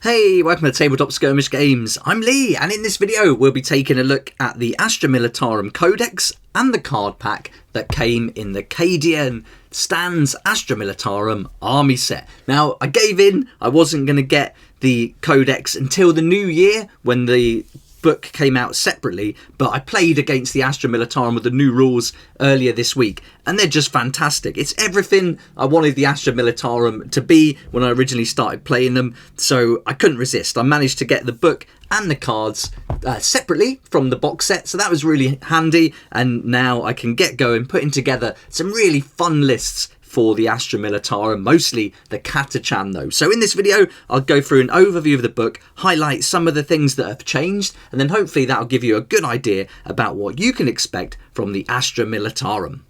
Hey, welcome to Tabletop Skirmish Games. I'm Lee, and in this video we'll be taking a look at the Astra Militarum Codex and the card pack that came in the Cadian Stands Astra Militarum army set. Now, I gave in. I wasn't going to get the Codex until the new year when the book came out separately, but I played against the Astra Militarum with the new rules earlier this week, and they're just fantastic. It's everything I wanted the Astra Militarum to be when I originally started playing them, so I couldn't resist. I managed to get the book and the cards separately from the box set, so that was really handy, and now I can get going putting together some really fun lists for the Astra Militarum, mostly the Catachan though. So in this video, I'll go through an overview of the book, highlight some of the things that have changed, and then hopefully that'll give you a good idea about what you can expect from the Astra Militarum.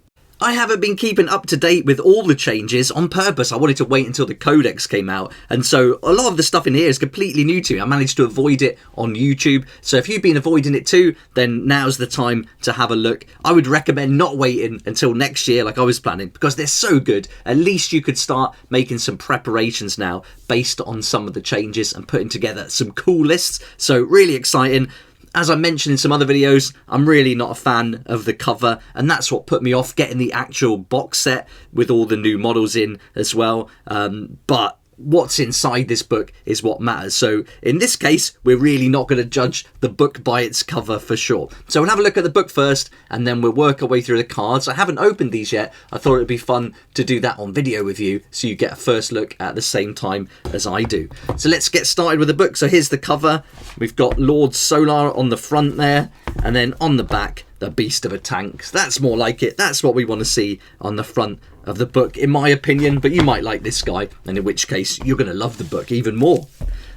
I haven't been keeping up to date with all the changes on purpose. I wanted to wait until the Codex came out, and so a lot of the stuff in here is completely new to me. I managed to avoid it on YouTube, so if you've been avoiding it too, then now's the time to have a look. I would recommend not waiting until next year like I was planning, because they're so good. At least you could start making some preparations now based on some of the changes and putting together some cool lists. So really exciting. As I mentioned in some other videos, I'm really not a fan of the cover, and that's what put me off getting the actual box set with all the new models in as well. But what's inside this book is what matters. So in this case, we're really not going to judge the book by its cover for sure. So we'll have a look at the book first, and then we'll work our way through the cards. I haven't opened these yet. I thought it'd be fun to do that on video with you, so you get a first look at the same time as I do. So let's get started with the book. So here's the cover. We've got Lord Solar on the front there, and then on the back, the Beast of a Tank. That's more like it. That's what we want to see on the front of the book, in my opinion, but you might like this guy, and in which case you're going to love the book even more.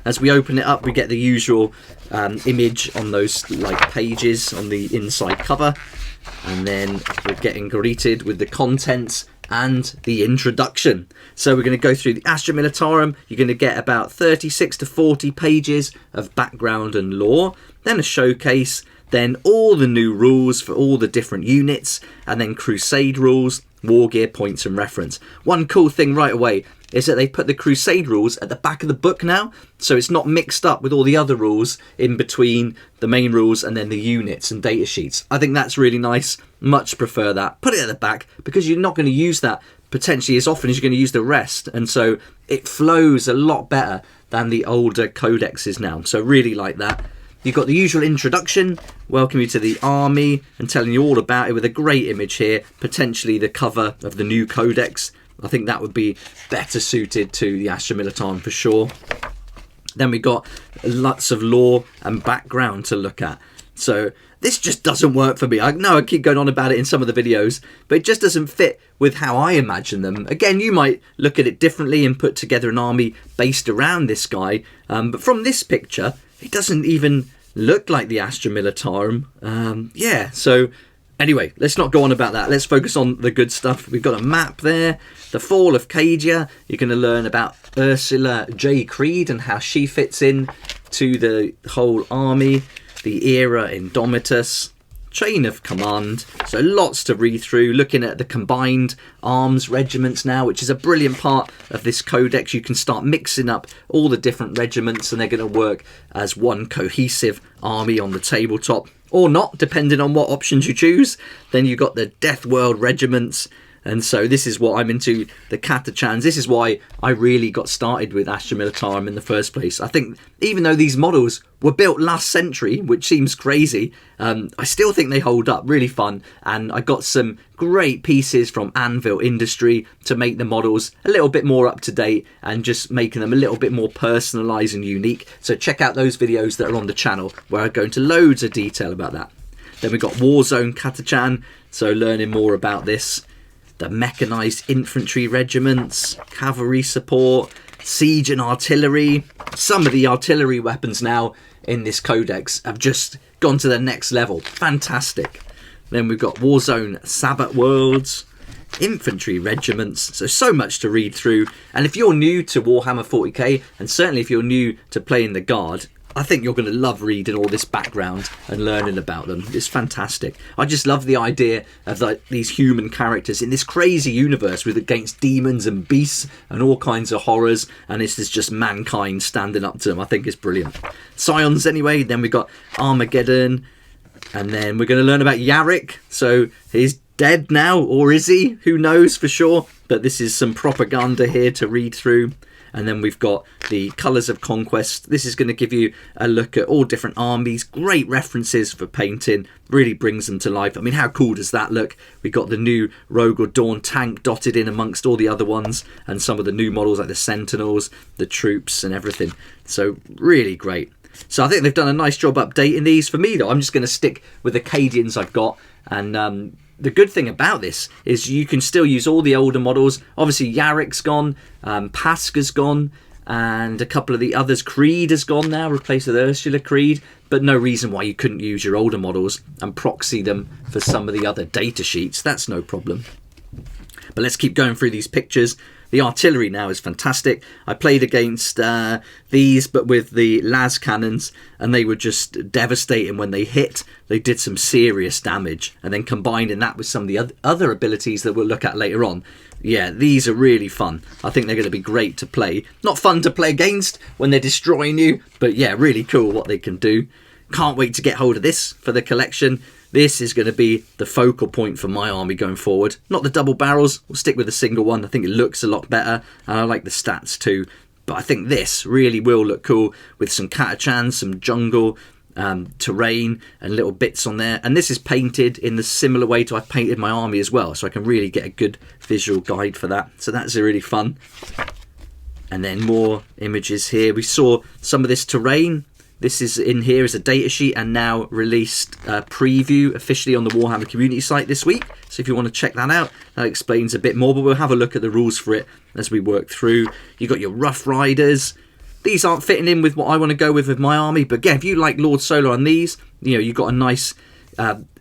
As we open it up, we get the usual image on those like pages on the inside cover, and then we're getting greeted with the contents and the introduction. So we're going to go through the Astra Militarum. You're going to get about 36 to 40 pages of background and lore, then a showcase, then all the new rules for all the different units, and then Crusade rules, war gear, points and reference. One cool thing right away is that they put the Crusade rules at the back of the book now, so it's not mixed up with all the other rules in between the main rules and then the units and data sheets. I think that's really nice. Much prefer that. Put it at the back, because you're not going to use that potentially as often as you're going to use the rest, and so it flows a lot better than the older codexes now, so really like that. You've got the usual introduction, welcome you to the army, and telling you all about it with a great image here, potentially the cover of the new codex. I think that would be better suited to the Astra Militarum for sure. Then we got lots of lore and background to look at. So this just doesn't work for me. I know I keep going on about it in some of the videos, but it just doesn't fit with how I imagine them. Again, you might look at it differently and put together an army based around this guy, but from this picture, it doesn't even look like the Astra Militarum. Yeah, so anyway, let's not go on about that. Let's focus on the good stuff. We've got a map there. The fall of Cadia. You're going to learn about Ursula J. Creed and how she fits in to the whole army. The era Indomitus. Chain of command. So lots to read through. Looking at the combined arms regiments now, which is a brilliant part of this codex. You can start mixing up all the different regiments, and they're going to work as one cohesive army on the tabletop, or not, depending on what options you choose. Then you've got the Death World regiments. And so this is what I'm into, the Catachans. This is why I really got started with Astra Militarum in the first place. I think even though these models were built last century, which seems crazy, I still think they hold up. Really fun. And I got some great pieces from Anvil Industry to make the models a little bit more up to date and just making them a little bit more personalised and unique. So check out those videos that are on the channel where I go into loads of detail about that. Then we've got Warzone Catachan, so learning more about this. The mechanised infantry regiments, cavalry support, siege and artillery. Some of the artillery weapons now in this codex have just gone to the next level. Fantastic. Then we've got Warzone Sabbath Worlds, infantry regiments. So much to read through. And if you're new to Warhammer 40k, and certainly if you're new to playing the Guard, I think you're going to love reading all this background and learning about them. It's fantastic. I just love the idea of like these human characters in this crazy universe with against demons and beasts and all kinds of horrors, and this is just mankind standing up to them. I think it's brilliant. Scions anyway. Then we got Armageddon, and then we're going to learn about Yarick. So he's dead now, or is he? Who knows for sure? But this is some propaganda here to read through. And then we've got the Colors of Conquest. This is going to give you a look at all different armies. Great references for painting. Really brings them to life. I mean, how cool does that look? We've got the new Rogue or Dawn tank dotted in amongst all the other ones. And some of the new models like the Sentinels, the troops and everything. So really great. So I think they've done a nice job updating these. For me, though, I'm just going to stick with the Cadians I've got. And the good thing about this is you can still use all the older models. Obviously, Yarick's gone, Pasca's gone, and a couple of the others. Creed has gone now, replaced with Ursula Creed. But no reason why you couldn't use your older models and proxy them for some of the other data sheets. That's no problem. But let's keep going through these pictures. The artillery now is fantastic. I played against these, but with the las cannons, and they were just devastating when they hit. They did some serious damage, and then combining that with some of the other abilities that we'll look at later on. Yeah, these are really fun. I think they're going to be great to play. Not fun to play against when they're destroying you, but yeah, really cool what they can do. Can't wait to get hold of this for the collection. This is going to be the focal point for my army going forward. Not the double barrels. We'll stick with the single one. I think it looks a lot better. And I like the stats too. But I think this really will look cool with some Catachans, some jungle, terrain and little bits on there. And this is painted in the similar way to I painted my army as well. So I can really get a good visual guide for that. So that's really fun. And then more images here. We saw some of this terrain. This is in here as a data sheet and now released preview officially on the Warhammer community site this week. So if you want to check that out, that explains a bit more, but we'll have a look at the rules for it as we work through. You've got your Rough Riders. These aren't fitting in with what I want to go with my army, but again, if you like Lord Solar on these, you know, you've got a nice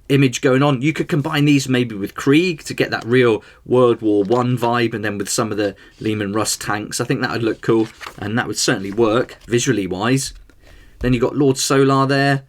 image going on. You could combine these maybe with Krieg to get that real World War I vibe, and then with some of the Lehman Russ tanks. I think that would look cool, and that would certainly work visually wise. Then you've got Lord Solar there,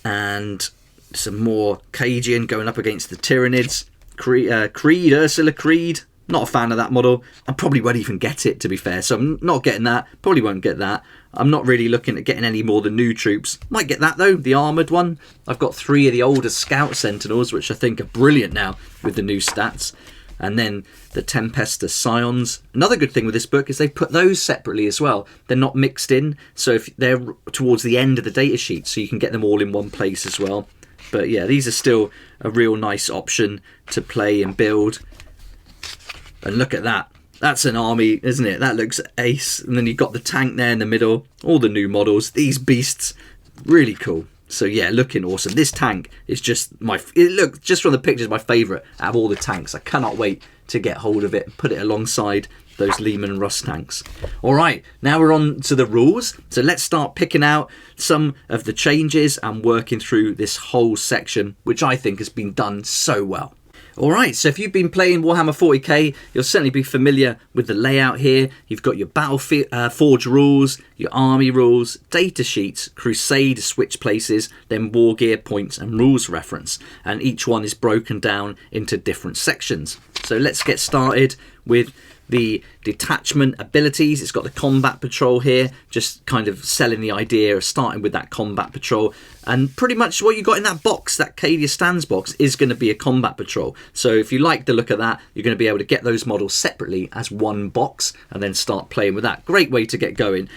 and some more Cadian going up against the Tyranids. Creed, Ursula Creed. Not a fan of that model. I probably won't even get it, to be fair. So I'm not getting that. Probably won't get that. I'm not really looking at getting any more than new troops. Might get that, though, the armoured one. I've got 3 of the older Scout Sentinels, which I think are brilliant now with the new stats. And then the Tempesta Scions. Another good thing with this book is they put those separately as well. They're not mixed in. So if they're towards the end of the data sheet, so you can get them all in one place as well. But yeah, these are still a real nice option to play and build. And look at that. That's an army, isn't it? That looks ace. And then you've got the tank there in the middle. All the new models. These beasts, really cool. So yeah, looking awesome. This tank is just just from the pictures, my favourite out of all the tanks. I cannot wait to get hold of it and put it alongside those Lehman Russ tanks. All right, now we're on to the rules. So let's start picking out some of the changes and working through this whole section, which I think has been done so well. Alright, so if you've been playing Warhammer 40k, you'll certainly be familiar with the layout here. You've got your Battlefield Forge rules, your army rules, data sheets, crusade switch places, then war gear points and rules reference. And each one is broken down into different sections. So let's get started with the detachment abilities. It's got the combat patrol here, just kind of selling the idea of starting with that combat patrol. And pretty much what you got in that box, that Cadia Stands box, is going to be a combat patrol. So if you like the look of that, you're going to be able to get those models separately as one box and then start playing with that. Great way to get going.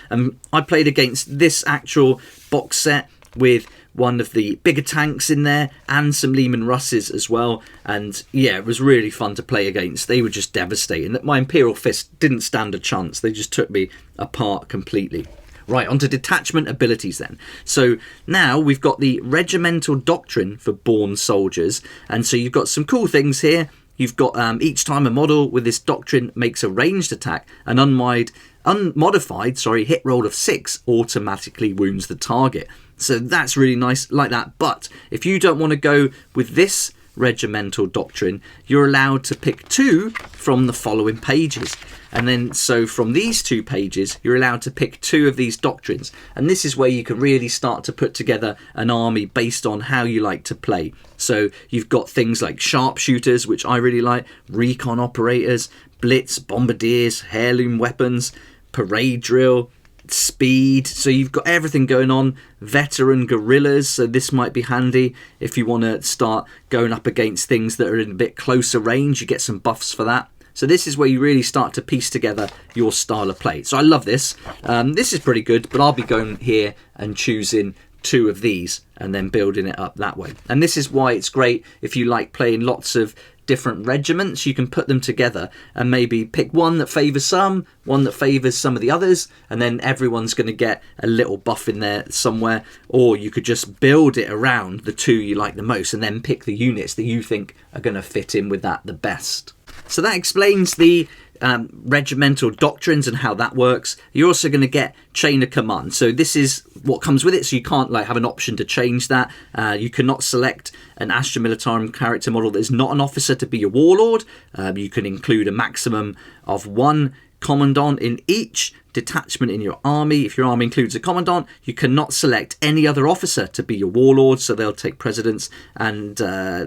I played against this actual box set with one of the bigger tanks in there and some Lehman Russes as well, and yeah, it was really fun to play against. They were just devastating. My Imperial Fist didn't stand a chance. They just took me apart completely. Right, onto detachment abilities then. So now we've got the regimental doctrine for born soldiers, and so you've got some cool things here. You've got each time a model with this doctrine makes a ranged attack, an unmodified hit roll of 6 automatically wounds the target. So that's really nice, like that. But if you don't want to go with this regimental doctrine, you're allowed to pick 2 from the following pages. And then so from these 2 pages, you're allowed to pick 2 of these doctrines. And this is where you can really start to put together an army based on how you like to play. So you've got things like sharpshooters, which I really like, recon operators, blitz, bombardiers, heirloom weapons, parade drill, speed. So you've got everything going on. Veteran guerrillas, so this might be handy if you want to start going up against things that are in a bit closer range. You get some buffs for that. So this is where you really start to piece together your style of play. So I love this. This is pretty good, but I'll be going here and choosing 2 of these and then building it up that way. And this is why it's great if you like playing lots of different regiments. You can put them together and maybe pick one that favours some, one that favours some of the others, and then everyone's going to get a little buff in there somewhere. Or you could just build it around the 2 you like the most and then pick the units that you think are going to fit in with that the best. So that explains the regimental doctrines and how that works. You're also going to get chain of command. So this is what comes with it. So you can't like have an option to change that. You cannot select an Astra Militarum character model that is not an officer to be your warlord. You can include a maximum of 1 commandant in each detachment in your army. If your army includes a commandant, you cannot select any other officer to be your warlord, so they'll take precedence. And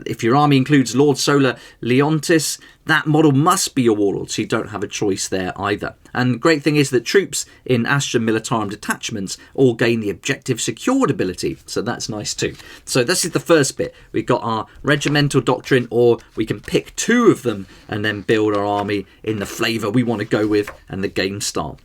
if your army includes Lord Solar Leontis, that model must be your warlord, so you don't have a choice there either. And the great thing is that troops in Astra Militarum detachments all gain the objective secured ability, so that's nice too. So this is the first bit. We've got our regimental doctrine, or we can pick 2 of them and then build our army in the flavour we want to go with and the game style.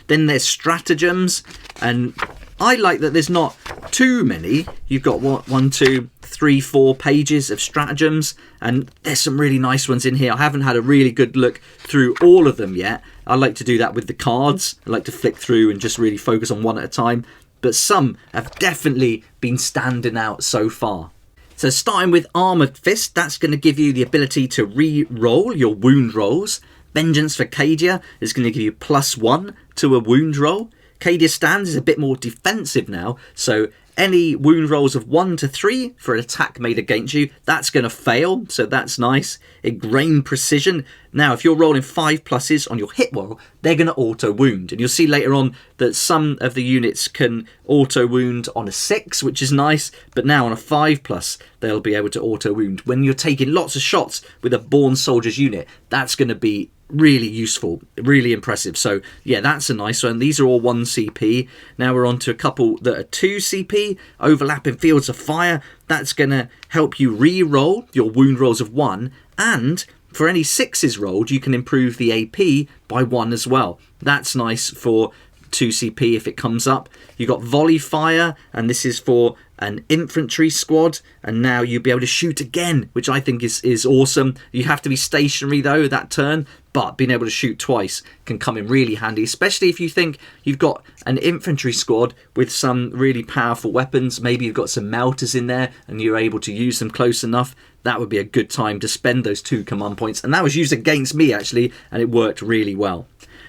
Then there's stratagems, and I like that there's not too many. You've got 1, 2, 3, 4 pages of stratagems, and there's some really nice ones in here. I haven't had a really good look through all of them yet. I like to do that with the cards. I like to flick through and just really focus on one at a time. But some have definitely been standing out so far. So starting with Armoured Fist, that's going to give you the ability to re-roll your wound rolls. Vengeance for Cadia is going to give you +1 to a wound roll. Cadia Stands is a bit more defensive now, so any wound rolls of 1 to 3 for an attack made against you, that's going to fail, so that's nice. Ingrained Precision. Now, if you're rolling 5 pluses on your hit roll, they're going to auto-wound. And you'll see later on that some of the units can auto-wound on a 6, which is nice, but now on a 5+, they'll be able to auto-wound. When you're taking lots of shots with a Born Soldiers unit, that's going to be really useful, really impressive. So yeah, that's a nice one. These are all 1 CP. Now we're on to a couple that are 2 CP. Overlapping Fields of Fire. That's going to help you re-roll your wound rolls of 1, and for any 6s rolled, you can improve the AP by 1 as well. That's nice for 2 CP if it comes up. You got Volley Fire, and this is for an infantry squad, and now you'll be able to shoot again, which I think is awesome. You have to be stationary though that turn, but being able to shoot twice can come in really handy, especially if you think you've got an infantry squad with some really powerful weapons. Maybe you've got some melters in there and you're able to use them close enough. That would be a good time to spend those 2 command points, and that was used against me actually, and it worked really well.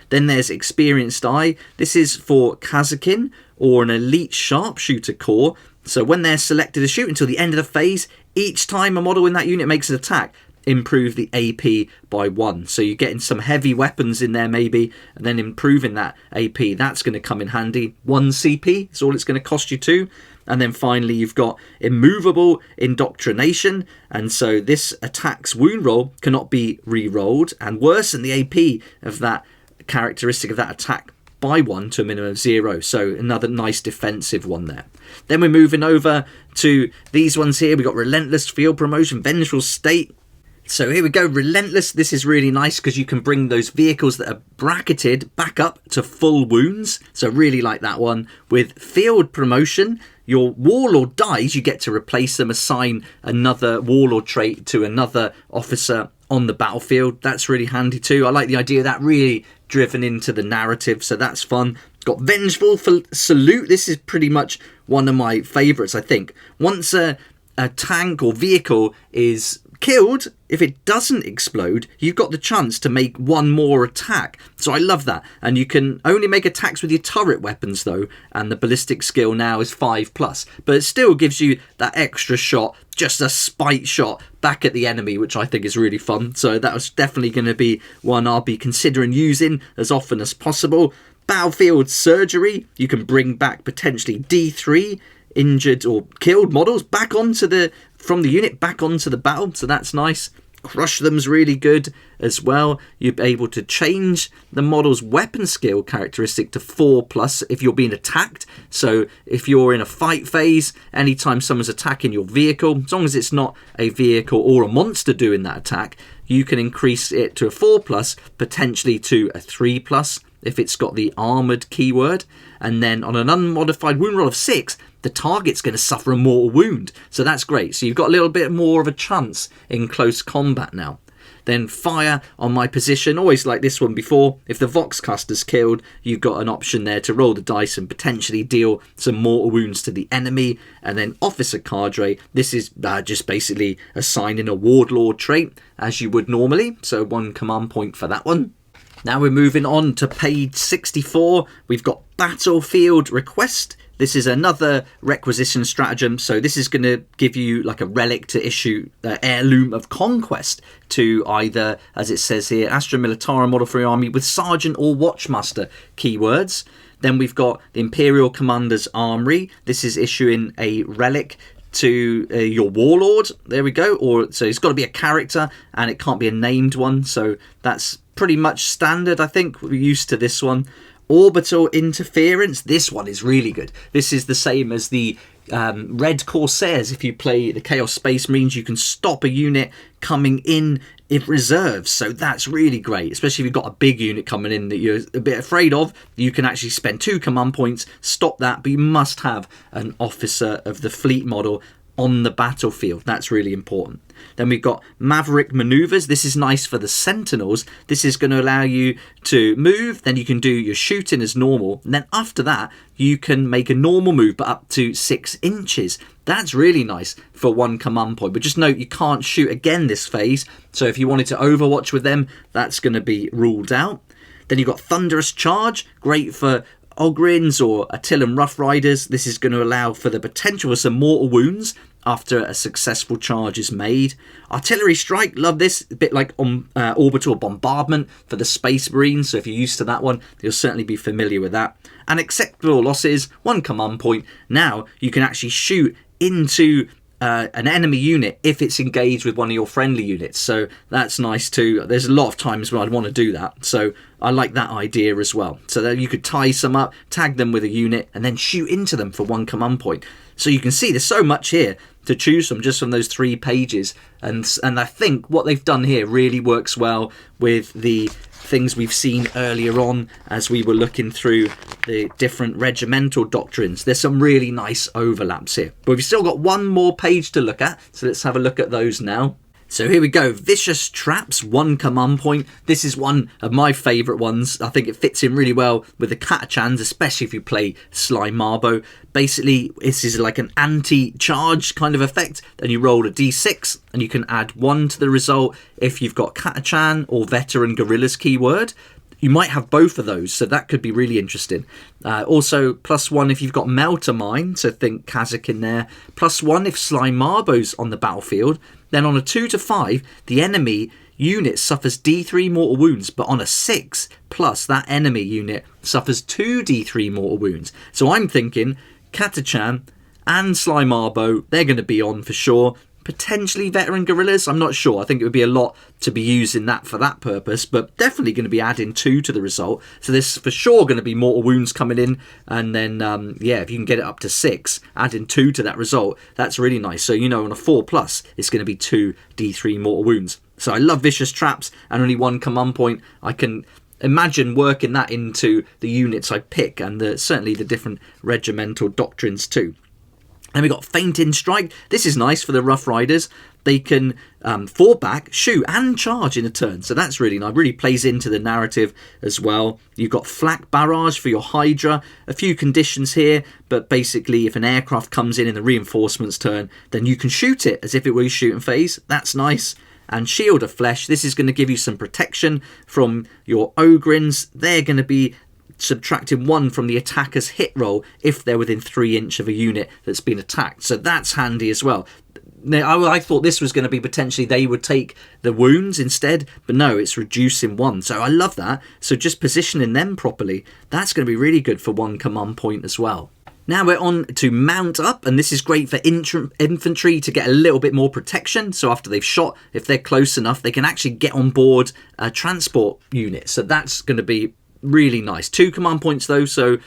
Then there's Experienced Eye. This is for Kazakin or an elite sharpshooter corps. So when they're selected to shoot until the end of the phase, each time a model in that unit makes an attack, improve the AP by 1. So you're getting some heavy weapons in there maybe, and then improving that AP. That's going to come in handy. 1 CP is all it's going to cost you too. And then finally you've got Immovable Indoctrination, and so this attack's wound roll cannot be re-rolled and worsen the AP of that characteristic of that attack by 1 to a minimum of 0. So another nice defensive one there. Then we're moving over to these ones here. We've got Relentless Field Promotion, Vengeful State. So here we go, Relentless. This is really nice because you can bring those vehicles that are bracketed back up to full wounds. So really like that one. With Field Promotion, your warlord dies, you get to replace them, assign another warlord trait to another officer on the battlefield. That's really handy too. I like the idea of that really driven into the narrative, so that's fun. Got Vengeful Salute. This is pretty much one of my favourites, I think. Once a tank or vehicle is killed, if it doesn't explode, you've got the chance to make one more attack. So I love that. And you can only make attacks with your turret weapons though, and the ballistic skill now is 5+. But it still gives you that extra shot, just a spite shot back at the enemy, which I think is really fun. So that was definitely going to be one I'll be considering using as often as possible. Battlefield Surgery, you can bring back potentially D3 injured or killed models back onto from the unit back onto the battle, so that's nice. Crush them's really good as well. You're able to change the model's weapon skill characteristic to 4+ if you're being attacked. So if you're in a fight phase, anytime someone's attacking your vehicle, as long as it's not a vehicle or a monster doing that attack, you can increase it to a 4+, potentially to a 3+ if it's got the armoured keyword. And then on an unmodified wound roll of 6, the target's going to suffer a mortal wound. So that's great. So you've got a little bit more of a chance in close combat now. Then fire on my position, always like this one before. If the Voxcaster's killed, you've got an option there to roll the dice and potentially deal some mortal wounds to the enemy. And then Officer Cadre, this is just basically assigning a Warlord trait, as you would normally. So 1 command point for that one. Now we're moving on to page 64. We've got Battlefield Request. This is another requisition stratagem. So this is going to give you like a relic to issue Heirloom of Conquest to either, as it says here, Astra Militarum model for your army with Sergeant or Watchmaster keywords. Then we've got the Imperial Commander's Armory. This is issuing a relic to your Warlord. There we go. Or so it's got to be a character and it can't be a named one. So that's pretty much standard. I think we're used to this one. Orbital Interference. This one is really good. This is the same as the Red Corsairs. If you play the Chaos Space Marines, you can stop a unit coming in reserves. So that's really great, especially if you've got a big unit coming in that you're a bit afraid of. You can actually spend 2 command points, stop that, but you must have an Officer of the Fleet model on the battlefield. That's really important. Then we've got Maverick Maneuvers. This is nice for the Sentinels. This is going to allow you to move, then you can do your shooting as normal, and then after that you can make a normal move but up to 6 inches. That's really nice for 1 command point, but just note you can't shoot again this phase, so if you wanted to overwatch with them, that's going to be ruled out. Then you've got Thunderous Charge, great for Ogrins or Attilan Rough Riders. This is going to allow for the potential for some mortal wounds after a successful charge is made. Artillery Strike, love this, a bit like Orbital Bombardment for the Space Marines, so if you're used to that one, you'll certainly be familiar with that. And Acceptable Losses, 1 command point. Now you can actually shoot into an enemy unit if it's engaged with one of your friendly units, so that's nice too. There's a lot of times when I'd want to do that, so I like that idea as well. So that you could tie some up, tag them with a unit, and then shoot into them for 1 command point. So you can see there's so much here to choose from just from those 3 pages, and I think what they've done here really works well with the things we've seen earlier on as we were looking through the different regimental doctrines. There's some really nice overlaps here, but we've still got 1 more page to look at, so let's have a look at those now. So here we go, Vicious Traps, 1 command point. This is one of my favourite ones. I think it fits in really well with the Catachans, especially if you play Sly Marbo. Basically, this is like an anti-charge kind of effect, and you roll a d6, and you can add 1 to the result if you've got Catachan or Veteran Guerrillas keyword. You might have both of those, so that could be really interesting. Also, +1 if you've got Melter Mine, so think Kazakh in there. +1 if Sly Marbo's on the battlefield. Then on a 2 to 5, the enemy unit suffers D3 mortal wounds, but on a 6, plus that enemy unit suffers 2 D3 mortal wounds. So I'm thinking Catachan and Sly Marbo, they're going to be on for sure. Potentially Veteran Guerrillas, I'm not sure. I think it would be a lot to be using that for that purpose, but definitely going to be adding 2 to the result. So there's for sure going to be mortal wounds coming in, and then yeah, if you can get it up to 6, adding 2 to that result, that's really nice. So you know, on a 4+, it's going to be 2 D3 mortal wounds. So I love Vicious Traps, and only 1 command point. I can imagine working that into the units I pick, and certainly the different regimental doctrines too. Then we got Fainting Strike. This is nice for the Rough Riders. they can fall back, shoot and charge in a turn. So that's really nice, really plays into the narrative as well. You've got flak barrage for your Hydra, a few conditions here, but basically if an aircraft comes in the reinforcements turn, then you can shoot it as if it were your shooting phase. That's nice. And Shield of Flesh, this is going to give you some protection from your Ogrins. They're going to be subtracting 1 from the attacker's hit roll if they're within 3 inches of a unit that's been attacked. So that's handy as well. Now, I thought this was going to be potentially they would take the wounds instead, but no, it's reducing 1. So I love that. So just positioning them properly, that's going to be really good for 1 command point as well. Now we're on to mount up, and this is great for infantry to get a little bit more protection. So after they've shot, if they're close enough, they can actually get on board a transport unit. So that's going to be really nice. 2 command points though, so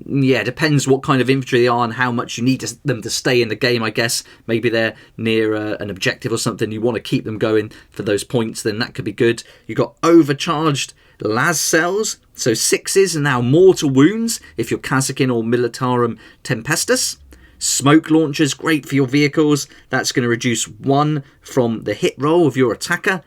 yeah, depends what kind of infantry they are and how much you need them to stay in the game, I guess. Maybe they're near an objective or something, you want to keep them going for those points, then that could be good. You've got overcharged las cells, so 6s and now mortal wounds if you're Kazakin or Militarum Tempestus. Smoke launchers, great for your vehicles. That's going to reduce 1 from the hit roll of your attacker.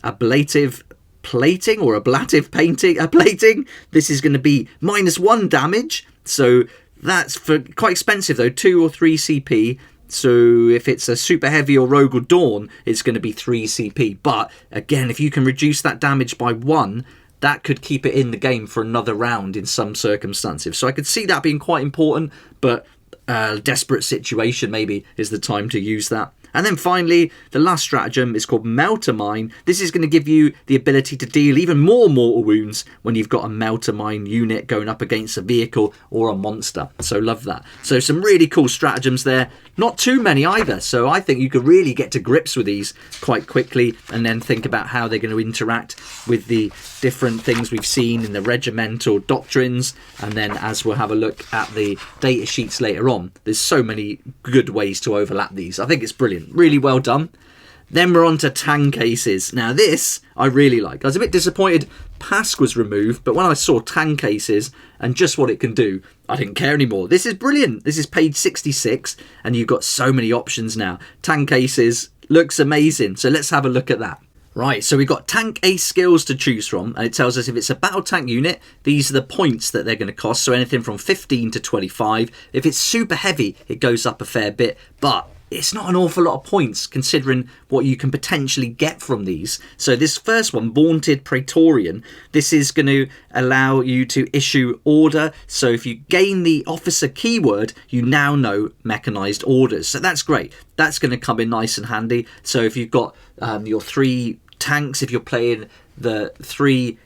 Ablative plating or ablative plating. This is going to be -1 damage. So that's for quite expensive though, 2 or 3 CP. So if it's a super heavy or rogue or dawn, it's going to be 3 CP. But again, if you can reduce that damage by 1, that could keep it in the game for another round in some circumstances. So I could see that being quite important, but a desperate situation maybe is the time to use that. And then finally, the last stratagem is called Melter Mine. This is going to give you the ability to deal even more mortal wounds when you've got a Melter Mine unit going up against a vehicle or a monster. So love that. So some really cool stratagems there. Not too many either. So I think you could really get to grips with these quite quickly and then think about how they're going to interact with the different things we've seen in the regimental doctrines. And then as we'll have a look at the data sheets later on, there's so many good ways to overlap these. I think it's brilliant. Really well done. Then we're on to tank cases. Now this I really like. I was a bit disappointed Pask was removed, but when I saw tank cases and just what it can do, I didn't care anymore. This is brilliant. This is page 66 and you've got so many options now. Tank cases looks amazing. So let's have a look at that. Right, so we've got tank ace skills to choose from, and it tells us if it's a battle tank unit, these are the points that they're going to cost, so anything from 15 to 25. If it's super heavy, it goes up a fair bit, but it's not an awful lot of points considering what you can potentially get from these. So this first one, Vaunted Praetorian, this is going to allow you to issue order. So if you gain the officer keyword, you now know mechanized orders. So that's great. That's going to come in nice and handy. So if you've got your 3 tanks, if you're playing the 3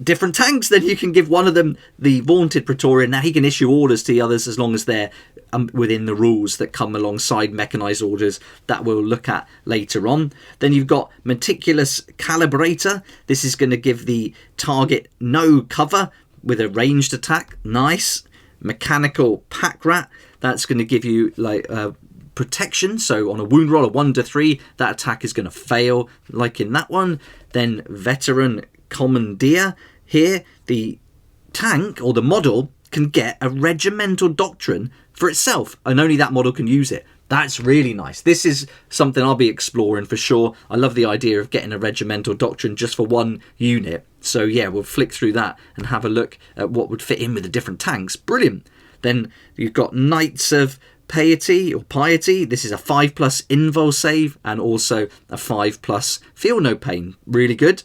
different tanks, then you can give one of them the Vaunted Praetorian. Now he can issue orders to the others as long as they're within the rules that come alongside mechanized orders that we'll look at later on. Then you've got Meticulous Calibrator. This is going to give the target no cover with a ranged attack. Nice. Mechanical Pack Rat. That's going to give you like protection. So on a wound roll of 1 to 3, that attack is going to fail, like in that one. Then Veteran Commandeer. Here, the tank or the model can get a regimental doctrine for itself, and only that model can use it. That's really nice. This is something I'll be exploring for sure. I love the idea of getting a regimental doctrine just for one unit. So yeah, we'll flick through that and have a look at what would fit in with the different tanks. Brilliant. Then you've got Knights of Piety or Piety. This is a 5+ invul save and also a 5+ feel no pain. Really good.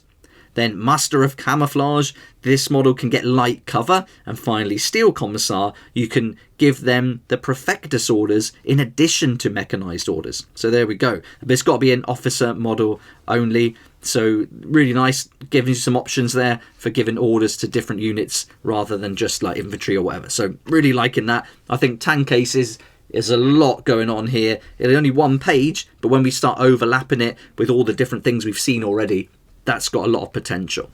Then Master of Camouflage, this model can get light cover. And finally Steel Commissar, you can give them the Perfectus orders in addition to mechanized orders. So there we go. But it's got to be an officer model only. So really nice, giving you some options there for giving orders to different units rather than just like infantry or whatever. So really liking that. I think tank cases, there's a lot going on here. It's only one page, but when we start overlapping it with all the different things we've seen already, that's got a lot of potential.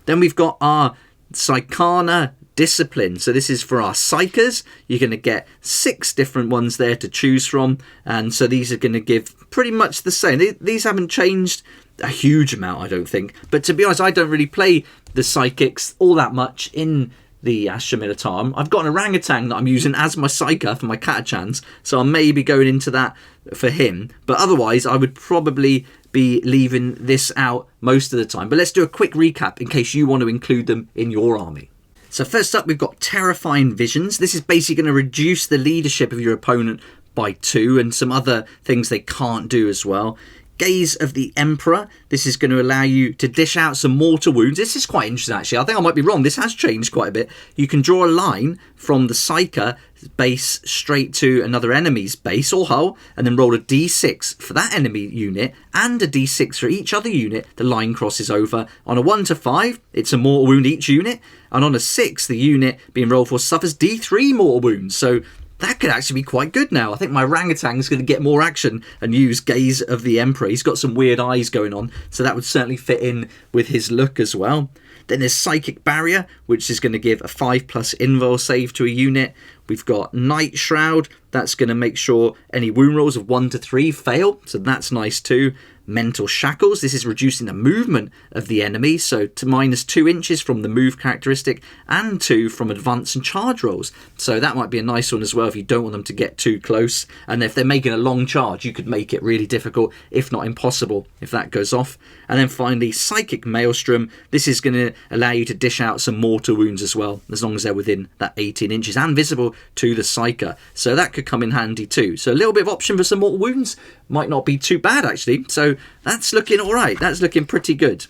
Then we've got our Psychana Discipline. So this is for our Psychers. You're going to get 6 different ones there to choose from. And so these are going to give pretty much the same. These haven't changed a huge amount, I don't think. But to be honest, I don't really play the Psychics all that much in the Astra Militarum. I've got an orangutan that I'm using as my psyker for my Catachans, so I may be going into that for him. But otherwise, I would probably be leaving this out most of the time. But let's do a quick recap in case you want to include them in your army. So first up, we've got Terrifying Visions. This is basically going to reduce the leadership of your opponent by 2 and some other things they can't do as well. Gaze of the Emperor. This is going to allow you to dish out some mortal wounds. This is quite interesting, actually. I think I might be wrong. This has changed quite a bit. You can draw a line from the Psyker base straight to another enemy's base or hull, and then roll a d6 for that enemy unit and a d6 for each other unit the line crosses over. On a 1 to 5, it's a mortal wound each unit, and on a 6, the unit being rolled for suffers d3 mortal wounds. So that could actually be quite good now. I think my orangutan is going to get more action and use Gaze of the Emperor. He's got some weird eyes going on, so that would certainly fit in with his look as well. Then there's Psychic Barrier, which is going to give a 5+ invul save to a unit. We've got Night Shroud. That's going to make sure any wound rolls of 1 to 3 fail, so that's nice too. Mental Shackles. This is reducing the movement of the enemy, so to -2 inches from the move characteristic and 2 from advance and charge rolls. So that might be a nice one as well if you don't want them to get too close. And if they're making a long charge, you could make it really difficult, if not impossible, if that goes off. And then finally, Psychic Maelstrom. This is going to allow you to dish out some mortal wounds as well, as long as they're within that 18 inches and visible to the Psyker. So that could come in handy too. So a little bit of option for some mortal wounds might not be too bad, actually. So that's looking all right. That's looking pretty good.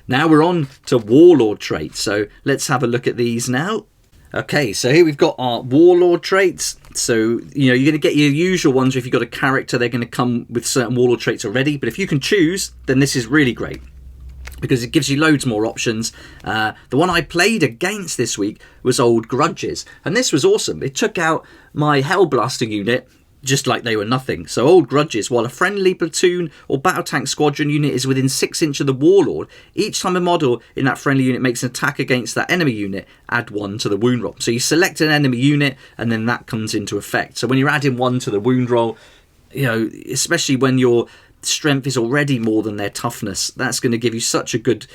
Now we're on to Warlord traits. So let's have a look at these now. Okay, so here we've got our Warlord traits. So, you're going to get your usual ones. If you've got a character, they're going to come with certain Warlord traits already. But if you can choose, then this is really great, because it gives you loads more options. The one I played against this week was Old Grudges, and this was awesome. It took out my Hellblaster unit just like they were nothing. So Old Grudges, while a friendly platoon or battle tank squadron unit is within 6 inches of the Warlord, each time a model in that friendly unit makes an attack against that enemy unit, add 1 to the wound roll. So you select an enemy unit and then that comes into effect. So when you're adding 1 to the wound roll, especially when your strength is already more than their toughness, that's going to give you such a good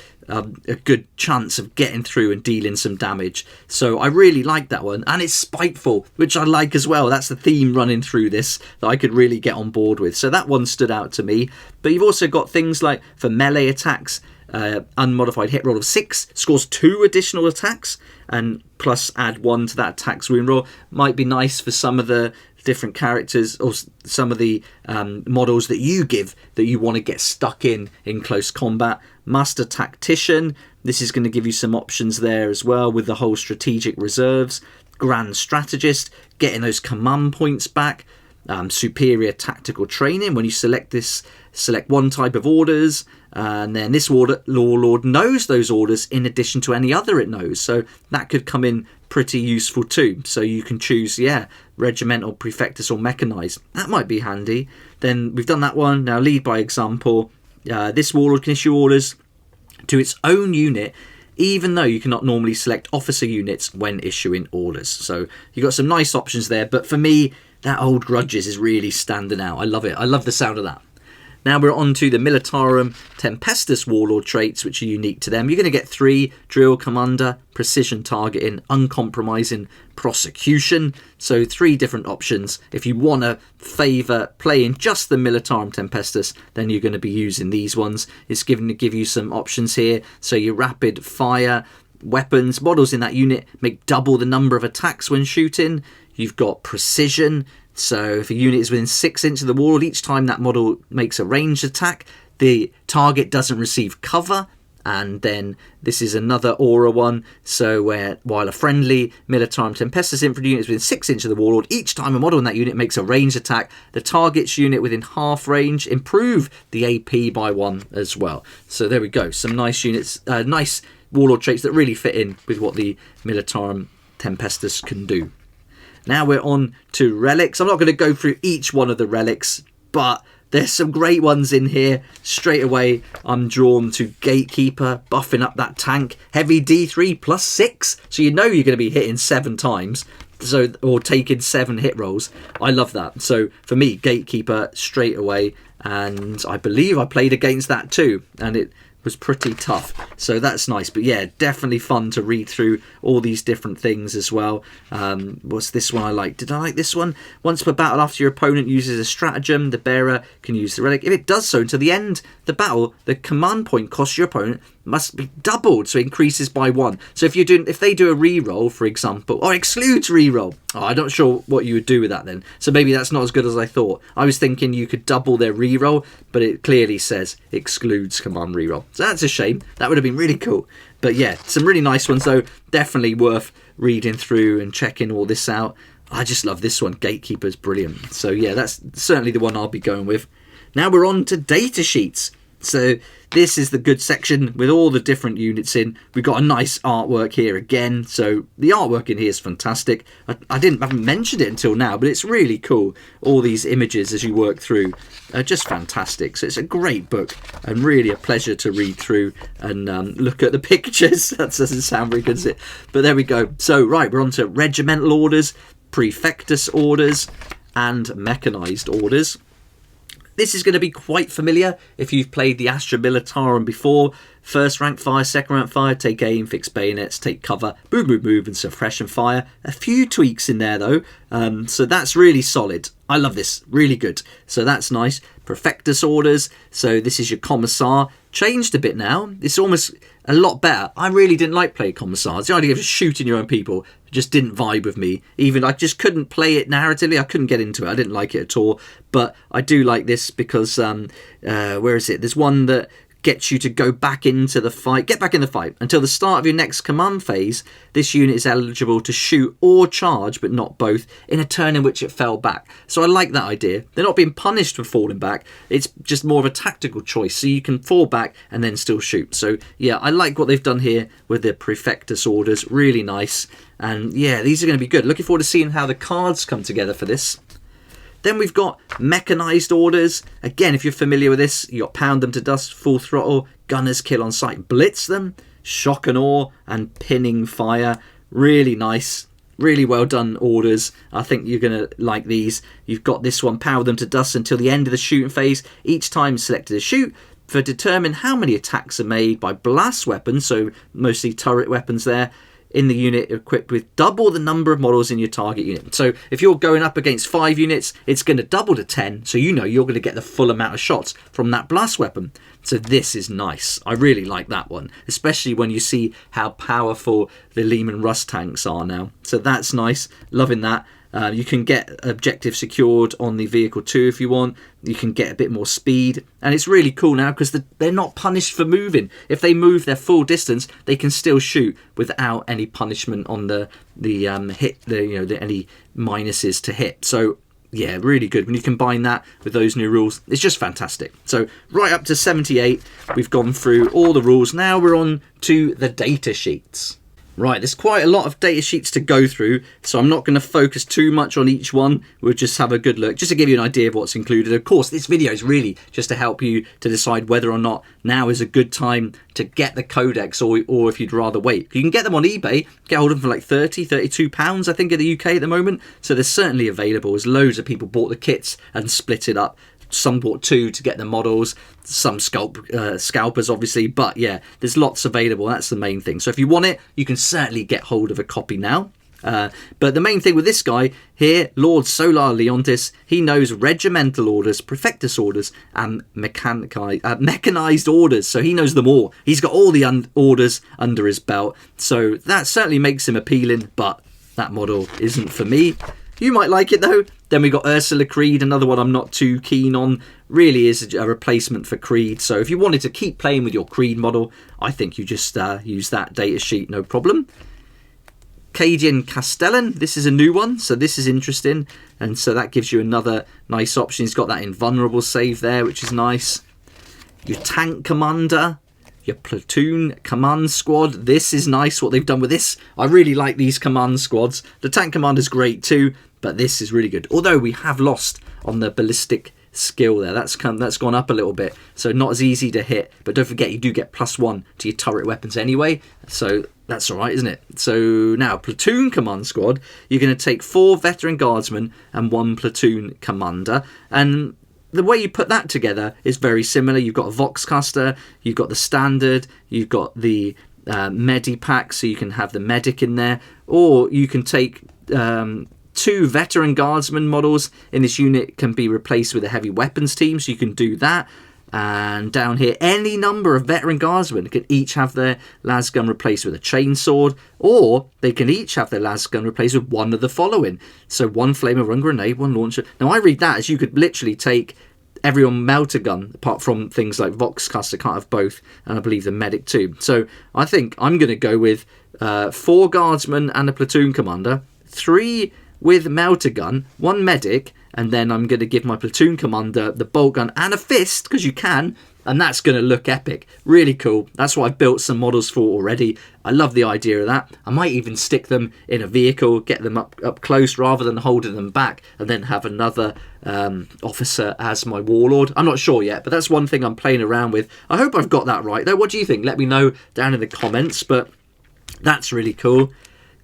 chance of getting through and dealing some damage. So I really like that one, and it's spiteful, which I like as well. That's the theme running through this that I could really get on board with. So that one stood out to me. But you've also got things like for melee attacks, unmodified hit roll of 6 scores 2 additional attacks, and plus add 1 to that attack's wound roll. Might be nice for some of the different characters or some of the models that you give that you want to get stuck in close combat. Master Tactician, this is going to give you some options there as well with the whole strategic reserves. Grand Strategist, getting those command points back. Superior Tactical Training, when you select this, select one type of orders, and then this Warlord knows those orders in addition to any other it knows, so that could come in pretty useful too. So you can choose, Regimental, Prefectus or Mechanized. That might be handy. Then we've done that one. Now lead by example. This Warlord can issue orders to its own unit, even though you cannot normally select officer units when issuing orders. So you've got some nice options there, but for me, that Old Grudges is really standing out. I love it. I love the sound of that. Now we're on to the Militarum Tempestus Warlord traits, which are unique to them. You're going to get 3: Drill Commander, Precision Targeting, Uncompromising Prosecution. So 3 different options. If you want to favour playing just the Militarum Tempestus, then you're going to be using these ones. It's going to give you some options here. So your rapid fire weapons, models in that unit make double the number of attacks when shooting. You've got precision. So if a unit is within 6 inches of the Warlord, each time that model makes a ranged attack, the target doesn't receive cover. And then this is another aura one. So while a friendly Militarum Tempestus infantry unit is within 6 inches of the Warlord, each time a model in that unit makes a ranged attack, the target's unit within half range improve the AP by 1 as well. So there we go. Some nice units, nice Warlord traits that really fit in with what the Militarum Tempestus can do. Now we're on to relics. I'm not going to go through each one of the relics, but there's some great ones in here. Straight away, I'm drawn to Gatekeeper, buffing up that tank. Heavy D3 plus 6. So you know you're going to be hitting 7 times. Or taking 7 hit rolls. I love that. So for me, Gatekeeper straight away. And I believe I played against that too. And it was pretty tough. So that's nice. But yeah, definitely fun to read through all these different things as well. What's this one I like? Did I like this one? Once per battle, after your opponent uses a stratagem, the bearer can use the relic. If it does so until the end of the battle, the command point cost your opponent must be doubled, so it increases by 1. So if they do a reroll, for example, or excludes reroll, I'm not sure what you would do with that then. So maybe that's not as good as I thought. I was thinking you could double their reroll, but it clearly says excludes command reroll. So that's a shame. That would have been really cool. But yeah, some really nice ones though. Definitely worth reading through and checking all this out. I just love this one. Gatekeeper's brilliant. So yeah, that's certainly the one I'll be going with. Now we're on to data sheets. So this is the good section with all the different units in. We've got a nice artwork here again. So the artwork in here is fantastic. I haven't mentioned it until now, but it's really cool. All these images as you work through are just fantastic. So it's a great book and really a pleasure to read through and look at the pictures. That doesn't sound very good, does it? But there we go. So right, we're on to regimental orders, prefectus orders, and mechanized orders. This is going to be quite familiar if you've played the Astra Militarum before. First rank fire, second rank fire, take aim, fix bayonets, take cover, move, move, move, and suppression fire. A few tweaks in there though, so that's really solid. I love this, really good. So that's nice. Prefectus orders, so this is your commissar. Changed a bit now. It's almost a lot better. I really didn't like playing commissars. The idea of just shooting your own people just didn't vibe with me. Even I just couldn't play it narratively. I couldn't get into it. I didn't like it at all. But I do like this because where is it? There's one that gets you to go back into the fight. Get back in the fight. Until the start of your next command phase, this unit is eligible to shoot or charge, but not both, in a turn in which it fell back. So I like that idea. They're not being punished for falling back. It's just more of a tactical choice. So you can fall back and then still shoot. So yeah, I like what they've done here with the Prefectus orders. Really nice. And yeah, these are going to be good. Looking forward to seeing how the cards come together for this. Then we've got mechanized orders. Again, if you're familiar with this, you got pound them to dust, full throttle, gunners kill on sight, blitz them, shock and awe, and pinning fire. Really nice, really well done orders. I think you're going to like these. You've got this one, power them to dust until the end of the shooting phase. Each time selected a shoot, for determine how many attacks are made by blast weapons, so mostly turret weapons there, in the unit equipped with double the number of models in your target unit. So if you're going up against 5 units, it's going to double to 10. So you know you're going to get the full amount of shots from that blast weapon. So this is nice. I really like that one, especially when you see how powerful the Lehman Russ tanks are now. So that's nice. Loving that. You can get objective secured on the vehicle too if you want. You can get a bit more speed, and it's really cool now because they're not punished for moving. If they move their full distance, they can still shoot without any punishment on the hit, any minuses to hit. So yeah, really good. When you combine that with those new rules, it's just fantastic. So right up to 78, we've gone through all the rules. Now we're on to the data sheets. Right, there's quite a lot of data sheets to go through, so I'm not going to focus too much on each one. We'll just have a good look, just to give you an idea of what's included. Of course, this video is really just to help you to decide whether or not now is a good time to get the codex, or if you'd rather wait. You can get them on eBay, get hold of them for like £32, I think, in the UK at the moment. So they're certainly available, as loads of people bought the kits and split it up. Some bought 2 to get the models, some scalpers obviously, but yeah, there's lots available. That's the main thing. So if you want it, you can certainly get hold of a copy now. But the main thing with this guy here, Lord Solar Leontis, he knows regimental orders, prefectus orders, and mechanized orders. So he knows them all. He's got all the orders under his belt. So that certainly makes him appealing, but that model isn't for me. You might like it though. Then we got Ursula Creed, another one I'm not too keen on. Really is a replacement for Creed. So if you wanted to keep playing with your Creed model, I think you just use that data sheet, no problem. Cadian Castellan, this is a new one, so this is interesting. And so that gives you another nice option. He's got that invulnerable save there, which is nice. Your tank commander, your platoon command squad. This is nice what they've done with this. I really like these command squads. The tank commander's great too, but this is really good. Although we have lost on the ballistic skill there. That's gone up a little bit, so not as easy to hit. But don't forget, you do get +1 to your turret weapons anyway, so that's all right, isn't it? So now, platoon command squad, you're going to take 4 veteran guardsmen and 1 platoon commander. And the way you put that together is very similar. You've got a Voxcaster, you've got the standard, you've got the Medipack, so you can have the medic in there, or you can take 2 veteran guardsman models in this unit can be replaced with a heavy weapons team, so you can do that. And down here, any number of veteran guardsmen can each have their lasgun replaced with a chainsword, or they can each have their lasgun replaced with one of the following. So 1 flamer, 1 grenade, 1 launcher. Now I read that as you could literally take everyone melter gun, apart from things like Voxcaster can't have both, and I believe the medic too. So I think I'm going to go with 4 guardsmen and a platoon commander, 3 with melter gun, 1 medic, and then I'm going to give my platoon commander the bolt gun and a fist, because you can, and that's going to look epic. Really cool. That's what I've built some models for already. I love the idea of that. I might even stick them in a vehicle, get them up close rather than holding them back, and then have another officer as my warlord. I'm not sure yet, but that's one thing I'm playing around with. I hope I've got that right though. What do you think? Let me know down in the comments, but that's really cool.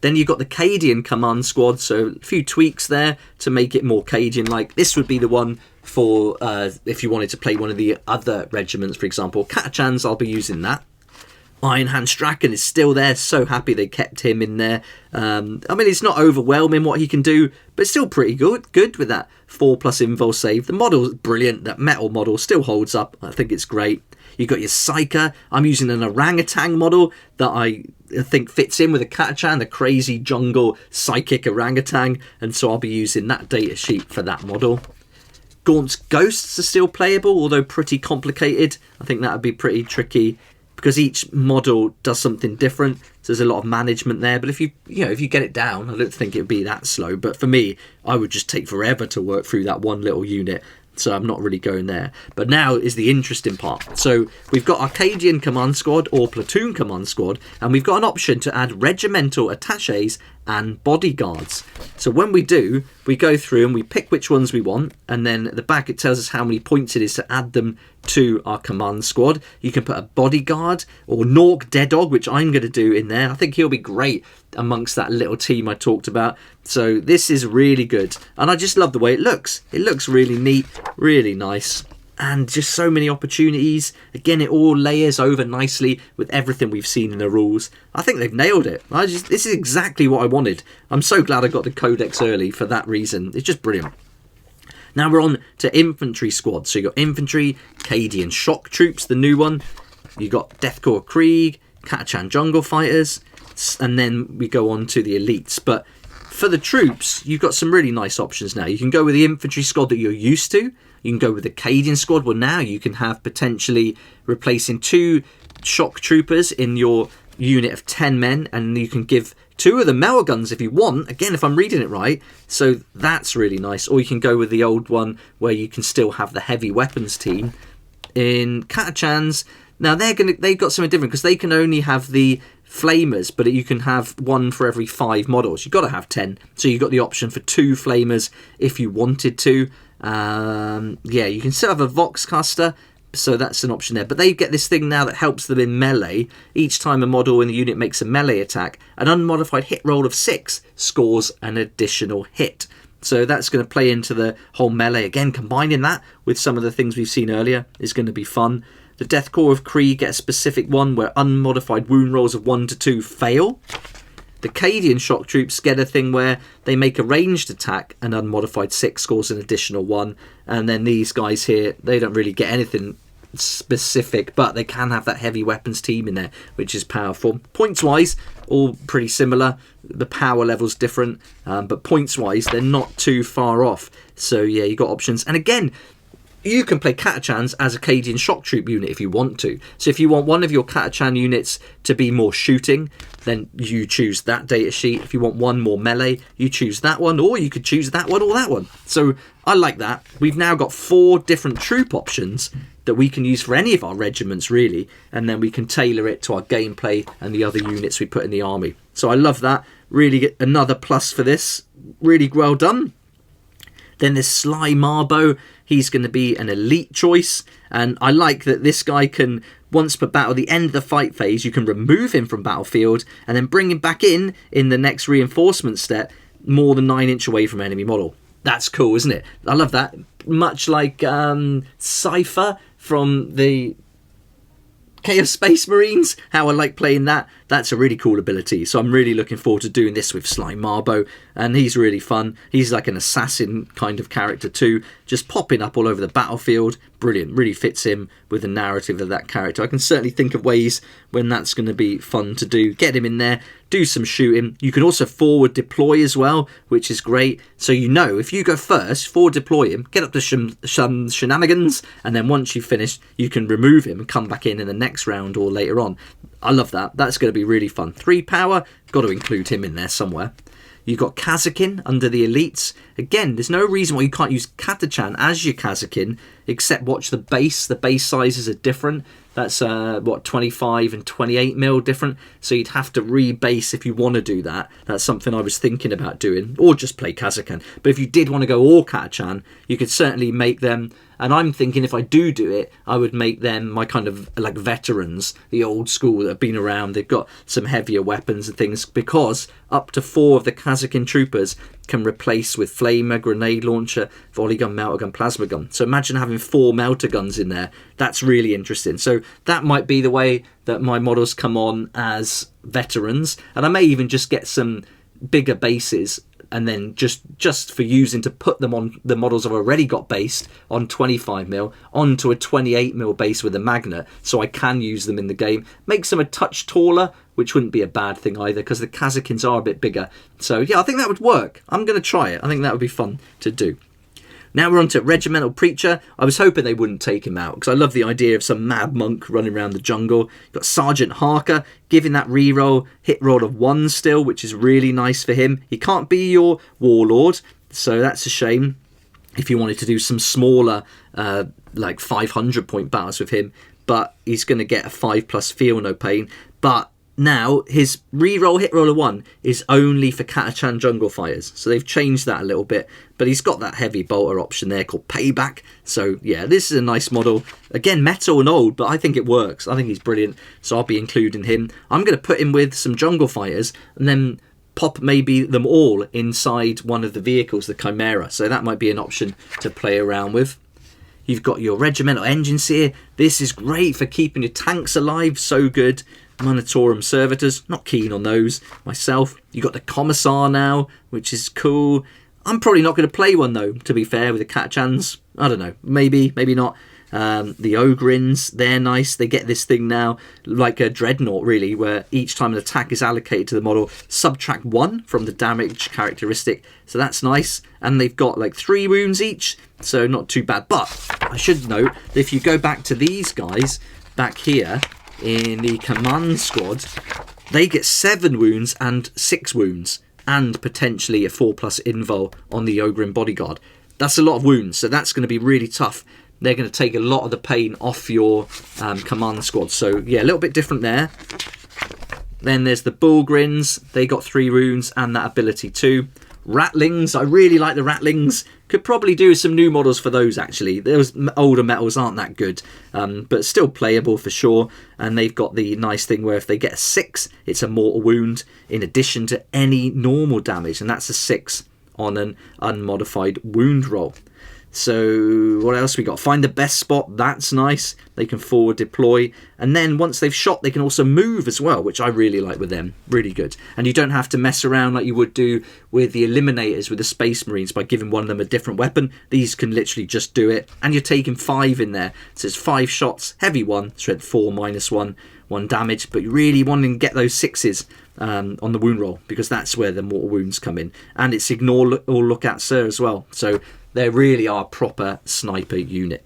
Then you've got the Cadian command squad, so a few tweaks there to make it more Cadian-like. This would be the one for if you wanted to play one of the other regiments, for example. Catachans, I'll be using that. Ironhand Strachan is still there. So happy they kept him in there. I mean, it's not overwhelming what he can do, but it's still pretty good with that 4+ invul save. The model's brilliant. That metal model still holds up. I think it's great. You've got your Psyker. I'm using an orangutan model that I think fits in with a Catachan, the crazy jungle psychic orangutan, and so I'll be using that data sheet for that model. Gaunt's Ghosts are still playable, although pretty complicated. I think that would be pretty tricky because each model does something different, so there's a lot of management there. But if you get it down, I don't think it would be that slow. But for me, I would just take forever to work through that one little unit. So I'm not really going there. But now is the interesting part. So we've got Arcadian Command Squad or Platoon Command Squad, and we've got an option to add regimental attaches and bodyguards. So when we do, we go through and we pick which ones we want, and then at the back it tells us how many points it is to add them to our command squad. You can put a bodyguard or Nork Dead Dog, which I'm going to do in there. I think he'll be great amongst that little team I talked about. So this is really good, and I just love the way it looks. It looks really neat, really nice, and just so many opportunities. Again, it all layers over nicely with everything we've seen in the rules. I think they've nailed it. This is exactly what I wanted. I'm so glad I got the Codex early for that reason. It's just brilliant. Now we're on to infantry squad. So you got infantry, Cadian shock troops, the new one. You got Deathcore Krieg, Catachan jungle fighters, and then we go on to the elites. But for the troops, you've got some really nice options now. You can go with the infantry squad that you're used to. You can go with the Cadian squad. Well, now you can have potentially replacing 2 shock troopers in your unit of 10 men, and you can give 2 of the Mel guns if you want. Again, if I'm reading it right. So that's really nice. Or you can go with the old one where you can still have the heavy weapons team. In Catachans, now they've got something different because they can only have the flamers, but you can have 1 for every 5 models. You've got to have 10. So you've got the option for 2 flamers if you wanted to. Yeah, you can still have a Voxcaster, so that's an option there. But they get this thing now that helps them in melee. Each time a model in the unit makes a melee attack, an unmodified hit roll of 6 scores an additional hit. So that's going to play into the whole melee. Again, combining that with some of the things we've seen earlier is going to be fun. The Deathcore of Krieg get a specific one where unmodified wound rolls of 1 to 2 fail. The Cadian shock troops get a thing where they make a ranged attack and unmodified 6 scores an additional 1. And then these guys here, they don't really get anything specific, but they can have that heavy weapons team in there, which is powerful. Points wise, all pretty similar. The power level's different, but points wise, they're not too far off. So yeah, you got options. And again, you can play Catachans as a Cadian shock troop unit if you want to. So if you want one of your Catachan units to be more shooting, then you choose that data sheet. If you want one more melee, you choose that one, or you could choose that one or that one. So I like that. We've now got 4 different troop options that we can use for any of our regiments, really, and then we can tailor it to our gameplay and the other units we put in the army. So I love that. Really get another plus for this. Really well done. Then there's Sly Marbo. He's going to be an elite choice. And I like that this guy can, once per battle, the end of the fight phase, you can remove him from battlefield and then bring him back in the next reinforcement step, more than 9 inches away from enemy model. That's cool, isn't it? I love that. much like Cypher from the Chaos Space Marines, how I like playing that. That's a really cool ability, so I'm really looking forward to doing this with Sly Marbo, and he's really fun. He's like an assassin kind of character too, just popping up all over the battlefield. Brilliant, really fits him with the narrative of that character. I can certainly think of ways when that's going to be fun to do. Get him in there, do some shooting. You can also forward deploy as well, which is great. So you know, if you go first, forward deploy him, get up to some shenanigans, and then once you've finished, you can remove him and come back in the next round or later on. I love that. That's going to be really fun. 3 power, got to include him in there somewhere. You've got Kazakin under the elites. Again, there's no reason why you can't use Katachan as your Kazakin, except watch the base. The base sizes are different. That's, 25 and 28 mil different. So you'd have to rebase if you want to do that. That's something I was thinking about doing. Or just play Kazakan. But if you did want to go all Katachan, you could certainly make them. And I'm thinking if I do it, I would make them my kind of like veterans, the old school that have been around. They've got some heavier weapons and things, because up to 4 of the Kazakin troopers can replace with flamer, grenade launcher, volley gun, melter gun, plasma gun. So imagine having 4 melter guns in there. That's really interesting. So that might be the way that my models come on as veterans. And I may even just get some bigger bases, and then just for using to put them on the models I've already got based on 25mm onto a 28mm base with a magnet, so I can use them in the game. Makes them a touch taller, which wouldn't be a bad thing either, because the Kazakins are a bit bigger. So yeah, I think that would work. I'm going to try it. I think that would be fun to do. Now we're on to Regimental Preacher. I was hoping they wouldn't take him out, because I love the idea of some mad monk running around the jungle. You've got Sergeant Harker, giving that reroll, hit roll of 1 still, which is really nice for him. He can't be your Warlord, so that's a shame. If you wanted to do some smaller, like 500 point battles with him, but he's going to get a 5+ feel no pain. But now his reroll hit roll of 1 is only for Katachan jungle fighters, so they've changed that a little bit, but he's got that heavy bolter option there called Payback. So yeah, this is a nice model, again metal and old, but I think it works. I think he's brilliant, so I'll be including him. I'm going to put him with some jungle fighters and then pop maybe them all inside one of the vehicles, the Chimera, so that might be an option to play around with. You've got your Regimental Engines here. This is great for keeping your tanks alive, so good. Monitorum Servitors, not keen on those myself. You've got the Commissar now, which is cool. I'm probably not going to play one though, to be fair, with the Katachans. I don't know, maybe not. The Ogrins, they're nice. They get this thing now, like a Dreadnought really, where each time an attack is allocated to the model, subtract 1 from the damage characteristic. So that's nice. And they've got like 3 wounds each, so not too bad. But I should note that if you go back to these guys back here in the command squad, they get 7 wounds and 6 wounds, and potentially a 4+ invul on the Ogrin bodyguard. That's a lot of wounds, so that's going to be really tough. They're going to take a lot of the pain off your command squad. So yeah, a little bit different there. Then there's the Bullgrins. They got 3 wounds and that ability too. Ratlings, I really like the Ratlings. Could probably do some new models for those actually. Those older metals aren't that good, but still playable for sure. And they've got the nice thing where if they get a 6, it's a mortal wound in addition to any normal damage, and that's a 6 on an unmodified wound roll. So what else we got? Find the best spot. That's nice. They can forward deploy, and then once they've shot, they can also move as well, which I really like with them. Really good. And you don't have to mess around like you would do with the Eliminators with the Space Marines by giving one of them a different weapon. These can literally just do it, and you're taking 5 in there. So it's 5 shots, heavy 1, strength 4 -1, 1 damage. But you really want to get those 6s on the wound roll, because that's where the mortal wounds come in. And it's ignore or look at sir as well. So they really are a proper sniper unit.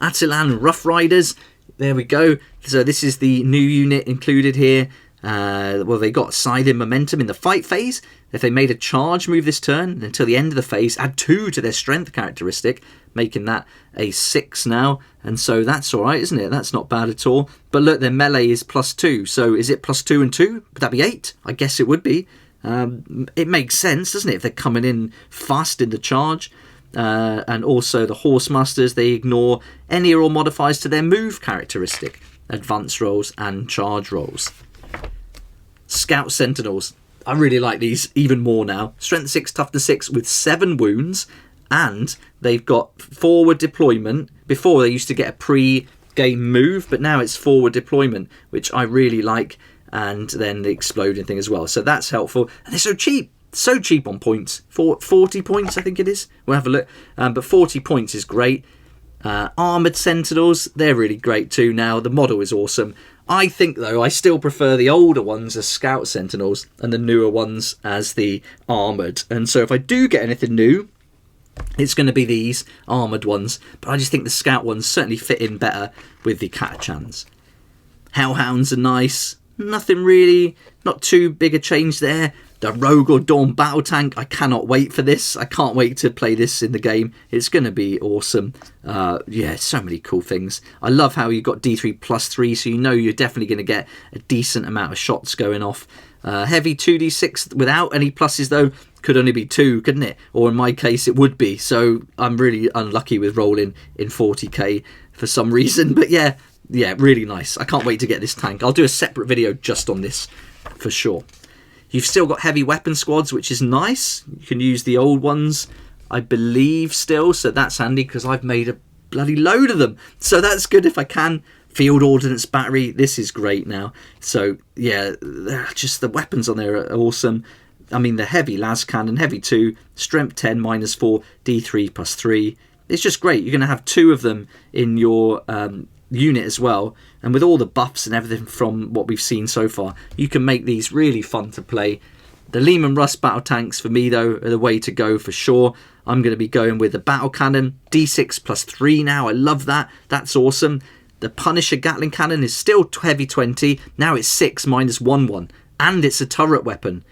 Attilan Rough Riders, there we go. So this is the new unit included here. Well, they got side-in momentum in the fight phase. If they made a charge move this turn until the end of the phase, add 2 to their strength characteristic, making that a 6 now. And so that's all right, isn't it? That's not bad at all. But look, their melee is +2. So is it +2 and 2? Would that be 8? I guess it would be. It makes sense, doesn't it, if they're coming in fast in the charge. And also the Horsemasters, they ignore any or all modifiers to their move characteristic, advance rolls and charge rolls. Scout Sentinels, I really like these even more now. Strength 6, toughness 6 with 7 wounds and they've got forward deployment. Before they used to get a pre-game move, but now it's forward deployment, which I really like, and then the exploding thing as well. So that's helpful, and they're so cheap. So cheap on points. 40 points, I think it is. We'll have a look. But 40 points is great. Armoured Sentinels, they're really great too now. The model is awesome. I think, though, I still prefer the older ones as Scout Sentinels and the newer ones as the Armoured. And so if I do get anything new, it's going to be these Armoured ones. But I just think the Scout ones certainly fit in better with the Catachans. Hellhounds are nice. Nothing really, not too big a change there. The Rogue or Dawn Battle Tank, I cannot wait for this. I can't wait to play this in the game. It's going to be awesome. Yeah, so many cool things. I love how you got D3+3, so you know you're definitely going to get a decent amount of shots going off. Heavy 2d6 without any pluses, though, could only be 2, couldn't it? Or in my case, it would be. So I'm really unlucky with rolling in 40k for some reason. But yeah, really nice. I can't wait to get this tank. I'll do a separate video just on this for sure. You've still got heavy weapon squads, which is nice. You can use the old ones, I believe, still. So that's handy because I've made a bloody load of them. So that's good if I can. Field Ordnance Battery, this is great now. So yeah, just the weapons on there are awesome. I mean, the heavy las cannon, heavy 2, strength 10, -4, D3+3. It's just great. You're going to have 2 of them in your unit as well, and with all the buffs and everything from what we've seen so far, you can make these really fun to play. The Lehman Russ battle tanks for me though are the way to go for sure. I'm going to be going with the battle cannon, D6+3 now. I love that. That's awesome. The Punisher Gatling cannon is still heavy 20. Now it's 6 -1/1, and it's a turret weapon.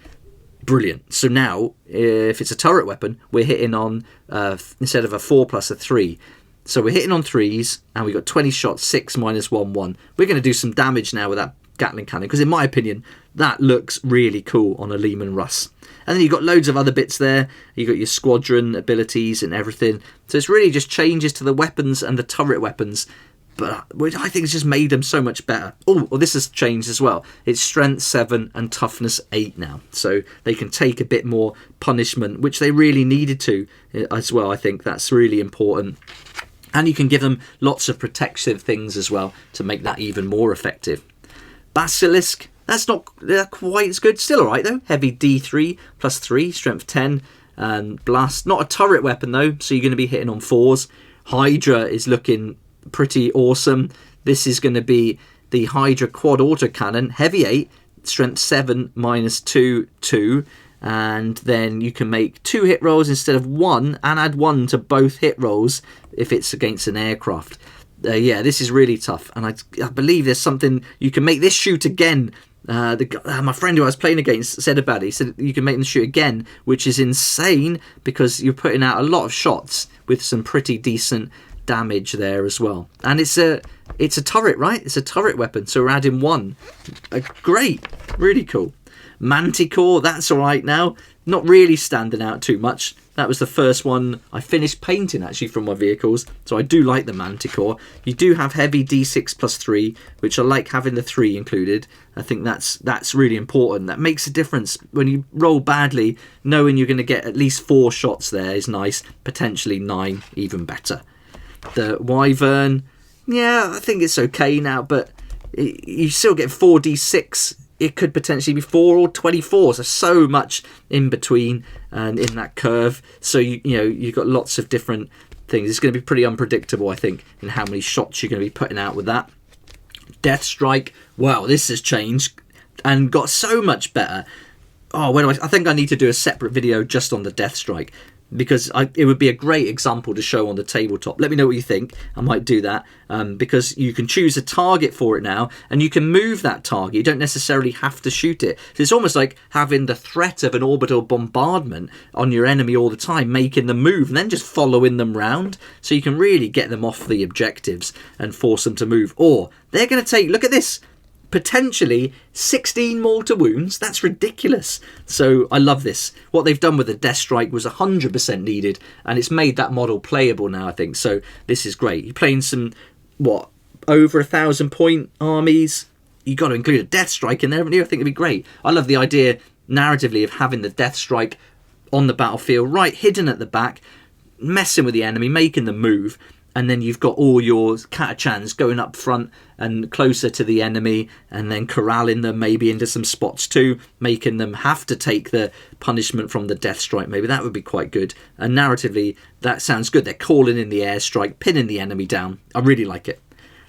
Brilliant. So now if it's a turret weapon, we're hitting on instead of a 4 + a 3. So we're hitting on 3s, and we've got 20 shots, 6 -1/1. We're going to do some damage now with that Gatling cannon, because in my opinion, that looks really cool on a Lehman Russ. And then you've got loads of other bits there. You've got your squadron abilities and everything. So it's really just changes to the weapons and the turret weapons. But I think it's just made them so much better. Oh, well, this has changed as well. It's strength 7 and toughness 8 now. So they can take a bit more punishment, which they really needed to as well. I think that's really important. And you can give them lots of protective things as well to make that even more effective. Basilisk, that's not quite as good. Still alright though. Heavy D3+3, strength 10, and blast. Not a turret weapon though, so you're going to be hitting on 4s. Hydra is looking pretty awesome. This is going to be the Hydra quad autocannon, heavy 8, strength 7, -2, 2. And then you can make 2 hit rolls instead of 1, and add 1 to both hit rolls if it's against an aircraft. Yeah, this is really tough, and I believe there's something you can make this shoot again. My friend who I was playing against said about it. He said you can make them shoot again, which is insane because you're putting out a lot of shots with some pretty decent damage there as well. And it's a turret, right? It's a turret weapon, so we're adding 1. Great, really cool. Manticore, that's alright now. Not really standing out too much. That was the first one I finished painting actually from my vehicles, so I do like the Manticore. You do have heavy D6+3, which I like having the 3 included. I think that's really important. That makes a difference. When you roll badly, knowing you're going to get at least 4 shots there is nice. Potentially 9, even better. The Wyvern, yeah, I think it's okay now, but you still get 4d6. It could potentially be 4 or 24, so much in between and in that curve. So you've got lots of different things. It's going to be pretty unpredictable, I think, in how many shots you're going to be putting out with that. Death Strike, wow, this has changed and got so much better. Oh, I think I need to do a separate video just on the Death Strike, because it would be a great example to show on the tabletop. Let me know what you think. I might do that because you can choose a target for it now, and you can move that target. You don't necessarily have to shoot it. So it's almost like having the threat of an orbital bombardment on your enemy all the time, making them move and then just following them round. So you can really get them off the objectives and force them to move. Or they're going to take, look at this, potentially 16 mortar wounds. That's ridiculous. So I love this. What they've done with the Death Strike was 100% needed, and it's made that model playable now, I think. So this is great. You're playing some, over 1,000 point armies. You got to include a Death Strike in there, haven't you? I think it'd be great. I love the idea narratively of having the Death Strike on the battlefield, right hidden at the back, messing with the enemy, making them move. And then you've got all your Catachans going up front and closer to the enemy, and then corralling them maybe into some spots too, making them have to take the punishment from the death strike. Maybe that would be quite good. And narratively, that sounds good. They're calling in the airstrike, pinning the enemy down. I really like it.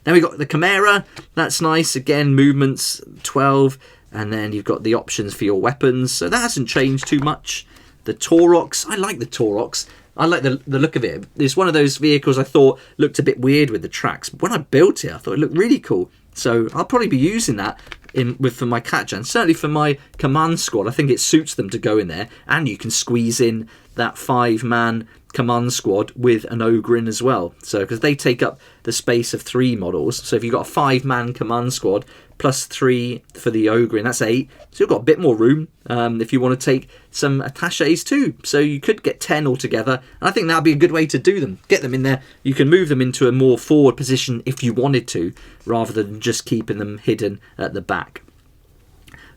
Then we've got the Chimera. That's nice. Again, movements 12. And then you've got the options for your weapons. So that hasn't changed too much. The Taurox. I like the Taurox. I like the look of it. It's one of those vehicles I thought looked a bit weird with the tracks. But when I built it, I thought it looked really cool. So I'll probably be using that for my Catachan. Certainly for my command squad, I think it suits them to go in there. And you can squeeze in that 5-man command squad with an Ogre as well. So because they take up the space of 3 models. So if you've got a 5-man command squad plus 3 for the Ogre, that's 8. So you've got a bit more room if you want to take some attaches too. So you could get 10 altogether. And I think that would be a good way to do them. Get them in there. You can move them into a more forward position if you wanted to, rather than just keeping them hidden at the back.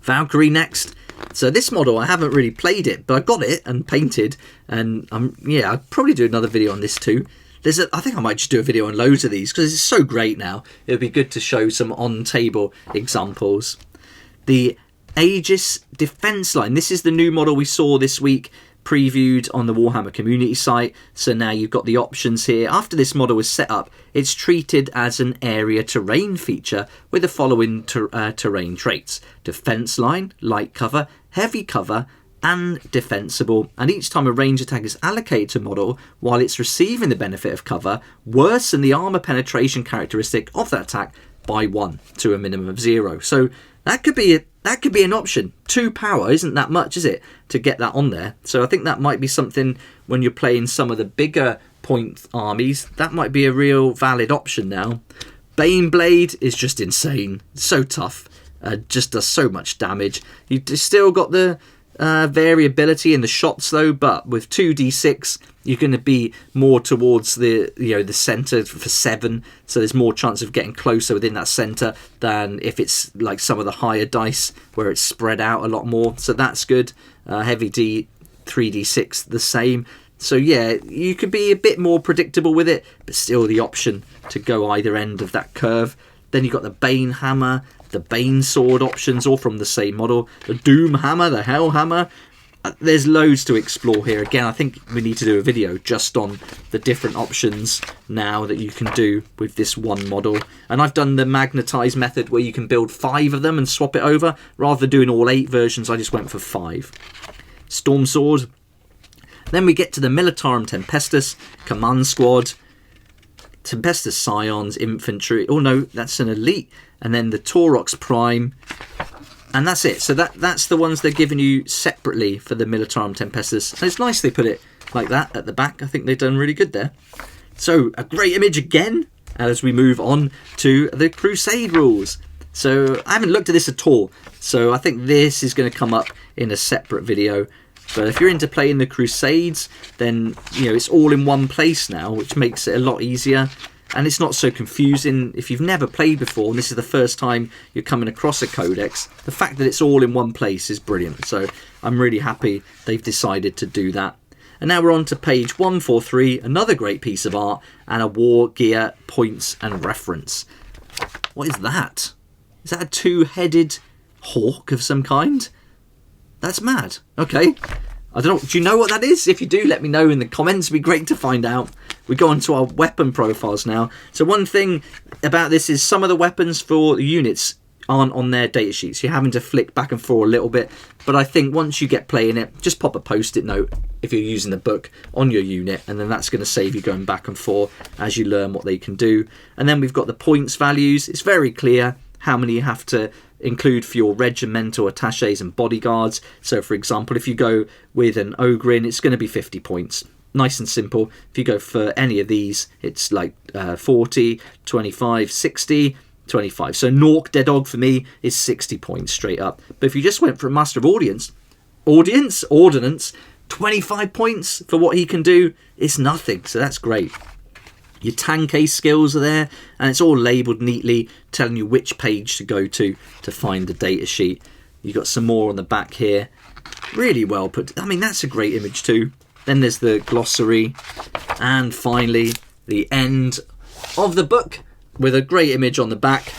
Valkyrie next. So this model, I haven't really played it, but I got it and painted. And I'll probably do another video on this too. I think I might just do a video on loads of these because it's so great now. It would be good to show some on-table examples. The Aegis Defense Line. This is the new model we saw this week, previewed on the Warhammer community site. So now you've got the options here. After this model is set up, it's treated as an area terrain feature with the following terrain traits: Defense Line, Light Cover, Heavy Cover, and Defensible. And each time a range attack is allocated to a model while it's receiving the benefit of cover, worsen the armor penetration characteristic of that attack by 1 to a minimum of 0. So that could be an option. 2 power isn't that much, is it, to get that on there? So I think that might be something when you're playing some of the bigger point armies. That might be a real valid option now. Baneblade is just insane. So tough. Just does so much damage. You still got the variability in the shots though, but with 2d6 you're going to be more towards the center for 7, so there's more chance of getting closer within that center than if it's like some of the higher dice where it's spread out a lot more. So that's good. Heavy D 3d6 the same. So yeah, you could be a bit more predictable with it, but still the option to go either end of that curve. Then you've got the Bane Hammer, the Bane Sword options, all from the same model. The Doom Hammer, the Hell Hammer. There's loads to explore here. Again, I think we need to do a video just on the different options now that you can do with this one model. And I've done the magnetized method where you can build 5 of them and swap it over. Rather than doing all 8 versions, I just went for 5. Storm Sword. Then we get to the Militarum Tempestus, Command Squad, Tempestus Scions, Infantry. Oh no, that's an Elite. And then the Taurox Prime. And that's it. So that's the ones they're giving you separately for the Militarum Tempestus. And it's nice they put it like that at the back. I think they've done really good there. So a great image again as we move on to the Crusade rules. So I haven't looked at this at all. So I think this is going to come up in a separate video. But if you're into playing the Crusades, then it's all in one place now, which makes it a lot easier. And it's not so confusing. If you've never played before and this is the first time you're coming across a codex, the fact that it's all in one place is brilliant. So I'm really happy they've decided to do that. And now we're on to page 143, another great piece of art, and a war gear points and reference. What is that? Is that a 2-headed hawk of some kind? That's mad. Okay. I don't know. Do you know what that is? If you do, let me know in the comments. It'd be great to find out. We go on to our weapon profiles now. So one thing about this is some of the weapons for the units aren't on their data sheets. You're having to flick back and forth a little bit. But I think once you get playing it, just pop a post-it note if you're using the book on your unit. And then that's going to save you going back and forth as you learn what they can do. And then we've got the points values. It's very clear how many you have to include for your regimental attaches and bodyguards. So for example, if you go with an Ogre, it's going to be 50 points. Nice and simple. If you go for any of these, it's like 40, 25, 60, 25. So Nork Dead Dog for me is 60 points straight up. But if you just went for a Master of Ordnance, 25 points for what he can do, it's nothing. So that's great. Your Tankei skills are there, and it's all labelled neatly, telling you which page to go to find the data sheet. You've got some more on the back here. Really well put. I mean, that's a great image too. Then there's the glossary, and finally the end of the book with a great image on the back.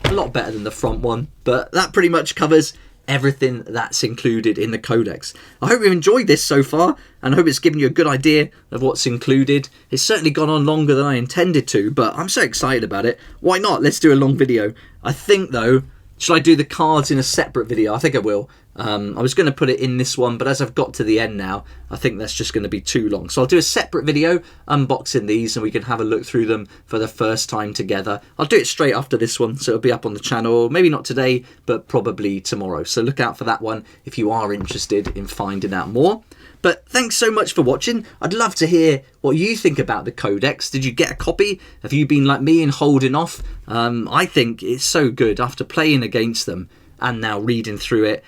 A lot better than the front one, but that pretty much covers everything that's included in the codex. I hope you've enjoyed this so far, and I hope it's given you a good idea of what's included. It's certainly gone on longer than I intended to, but I'm so excited about it. Why not? Let's do a long video. I think though, should I do the cards in a separate video? I think I will. I was going to put it in this one, but as I've got to the end now, I think that's just going to be too long. So I'll do a separate video unboxing these, and we can have a look through them for the first time together. I'll do it straight after this one, so it'll be up on the channel. Maybe not today, but probably tomorrow. So look out for that one if you are interested in finding out more. But thanks so much for watching. I'd love to hear what you think about the Codex. Did you get a copy? Have you been like me and holding off? I think it's so good after playing against them and now reading through it.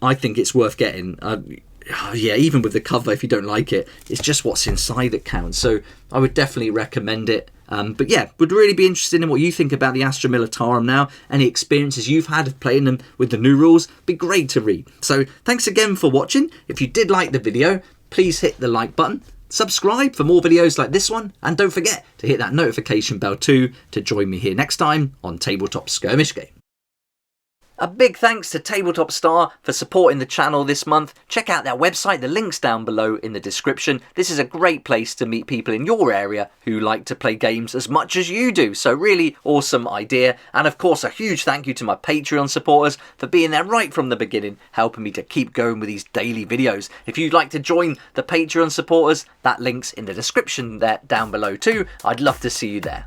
I think it's worth getting. Yeah, even with the cover, if you don't like it, it's just what's inside that counts. So I would definitely recommend it. But yeah, would really be interested in what you think about the Astra Militarum now. Any experiences you've had of playing them with the new rules, be great to read. So thanks again for watching. If you did like the video, please hit the like button, subscribe for more videos like this one, and don't forget to hit that notification bell too to join me here next time on Tabletop Skirmish Game. A big thanks to Tabletop Star for supporting the channel this month. Check out their website, the link's down below in the description. This is a great place to meet people in your area who like to play games as much as you do. So really awesome idea. And of course, a huge thank you to my Patreon supporters for being there right from the beginning, helping me to keep going with these daily videos. If you'd like to join the Patreon supporters, that link's in the description there down below too. I'd love to see you there.